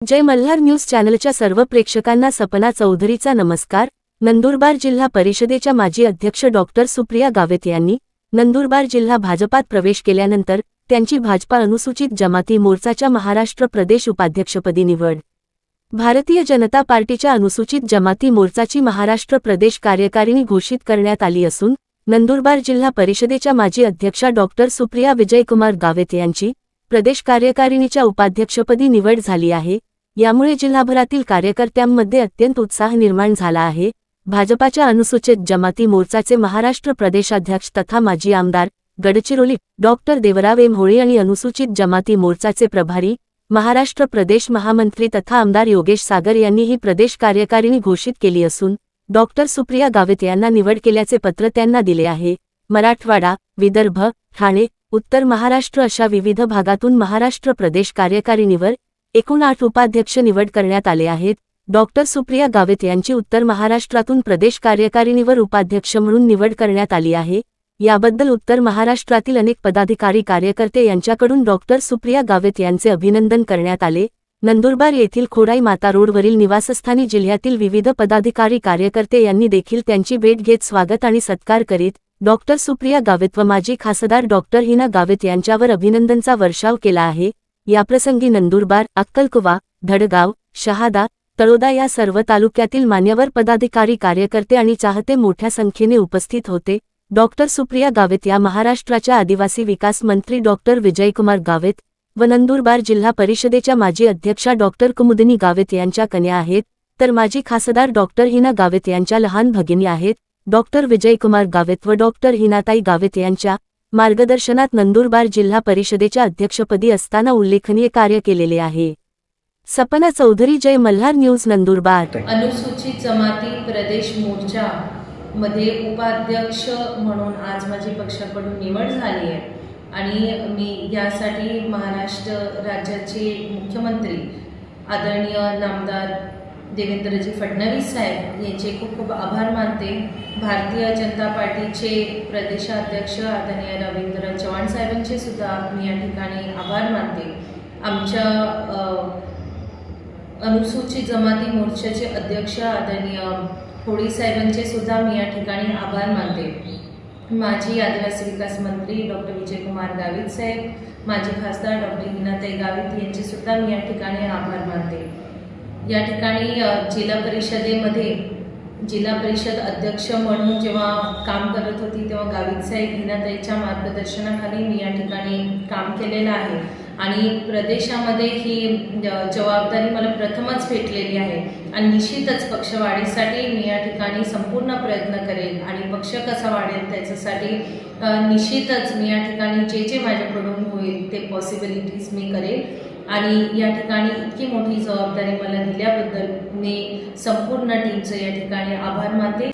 जय Malhar news चॅनलच्या सर्व प्रेक्षकांना सपना चौधरीचा नमस्कार। नंदुरबार जिल्हा परिषदेच्या माजी अध्यक्ष डॉक्टर सुप्रिया गावित यांनी नंदुरबार जिल्हा भाजपात प्रवेश केल्यानंतर त्यांची भाजपा अनुसूचित जमाती मोर्चाच्या महाराष्ट्र प्रदेश उपाध्यक्षपदी निवड। भारतीय जनता पार्टीच्या अनुसूचित जमाती मोर्चाची महाराष्ट्र प्रदेश कार्यकारिणी घोषित करण्यात आली असून नंदुरबार जिल्हा परिषदेच्या माजी अध्यक्षा डॉक्टर सुप्रिया विजयकुमार गावित यांची प्रदेश कार्यकारिणीच्या उपाध्यक्षपदी निवड झाली आहे। यामुळे जिल्हाभरातील कार्यकर्त्यांमध्ये अत्यंत उत्साह निर्माण झाला आहे। भाजपाच्या अनुसूचित जमाती मोर्चाचे महाराष्ट्र प्रदेशाध्यक्ष तथा माजी आमदार गडचिरोली डॉक्टर देवराव एम होळे आणि अनुसूचित जमाती मोर्चाचे प्रभारी महाराष्ट्र प्रदेश महामंत्री तथा आमदार योगेश सागर यांनी ही प्रदेश कार्यकारिणी घोषित केली असून डॉक्टर सुप्रिया गावित यांना निवड केल्याचे पत्र त्यांना दिले आहे। मराठवाडा, विदर्भ, ठाणे, उत्तर महाराष्ट्र अशा विविध भागातून महाराष्ट्र प्रदेश कार्यकारिणीवर एकूण 8 उपाध्यक्ष निवड करण्यात आले आहेत। डॉक्टर सुप्रिया गावित यांची उत्तर महाराष्ट्रातून प्रदेश कार्यकारिणीवर उपाध्यक्ष म्हणून निवड करण्यात आली आहे। याबद्दल उत्तर महाराष्ट्रातील अनेक पदाधिकारी कार्यकर्ते यांच्याकडून डॉक्टर सुप्रिया गावित यांचे अभिनंदन करण्यात आले। नंदुरबार येथील खोडाई माता रोडवरील निवासस्थानी जिल्ह्यातील विविध पदाधिकारी कार्यकर्ते यांनी देखील त्यांची भेट घेत स्वागत आणि सत्कार करीत डॉक्टर सुप्रिया गावित व माजी खासदार डॉक्टर हिना गावित यांच्यावर अभिनंदनचा वर्षाव केला आहे। याप्रसंगी नंदुरबार, अक्कलकुवा, धडगाव, शहादा, तळोदा या सर्व तालुक्यातील मान्यवर पदाधिकारी कार्यकर्ते आणि चाहते मोठ्या संख्येने उपस्थित होते। डॉक्टर सुप्रिया गावित या महाराष्ट्राच्या आदिवासी विकास मंत्री डॉक्टर विजयकुमार गावित व नंदुरबार जिल्हा परिषदेच्या माजी अध्यक्षा डॉक्टर कुमुदिनी गावित यांच्या कन्या आहेत, तर माजी खासदार डॉक्टर हिना गावित यांच्या लहान भगिनी आहेत। डॉक्टर विजयकुमार गावित व डॉक्टर हिनाताई गावित यांच्या मार्गदर्शनात नंदुरबार जिल्हा परिषदेच्या अध्यक्षपदी असताना उल्लेखनीय कार्य केलेले आहे। सपना चौधरी, जय मल्हार न्यूज, नंदुरबार। अनुसूचित जमाती प्रदेश मोर्चा मध्ये उपाध्यक्ष म्हणून आज माझी पक्षाकडून निवड झाली आहे आणि मी यासाठी महाराष्ट्र राज्याचे मुख्यमंत्री आदरणीय नामदार देवेंद्रजी फडणवीस साहेब यांचे खूप खूप आभार मानते। भारतीय जनता पार्टीचे प्रदेशाध्यक्ष आदरणीय रवींद्र चव्हाण साहेबांचे सुद्धा मी या ठिकाणी आभार मानते। आमच्या अनुसूचित जमाती मोर्चाचे अध्यक्ष आदरणीय होळे साहेबांचे सुद्धा मी या ठिकाणी आभार मानते। माजी आदिवासी विकास मंत्री डॉक्टर विजयकुमार गावित साहेब, माजी खासदार डॉक्टर हिनाताई गावित यांचे सुद्धा मी या ठिकाणी आभार मानते। या ठिकाणी जिल्हा परिषद अध्यक्ष म्हणून जेव्हा काम करत होती तेव्हा गावित साहेब हिनाताईच्या मार्गदर्शनाखाली मी या ठिकाणी काम केलेलं आहे आणि प्रदेशामध्ये ही जबाबदारी मला प्रथमच भेटलेली आहे आणि निश्चितच पक्ष वाढीसाठी मी या ठिकाणी संपूर्ण प्रयत्न करेल आणि पक्ष कसा वाढेल त्याच्यासाठी निश्चितच मी या ठिकाणी जे माझ्याकडून होईल ते पॉसिबिलिटीज मी करेल आणि या ठिकाणी इतकी मोठी जबाबदारी मला दिल्याबद्दल मी संपूर्ण टीमचं या ठिकाणी आभार मानते।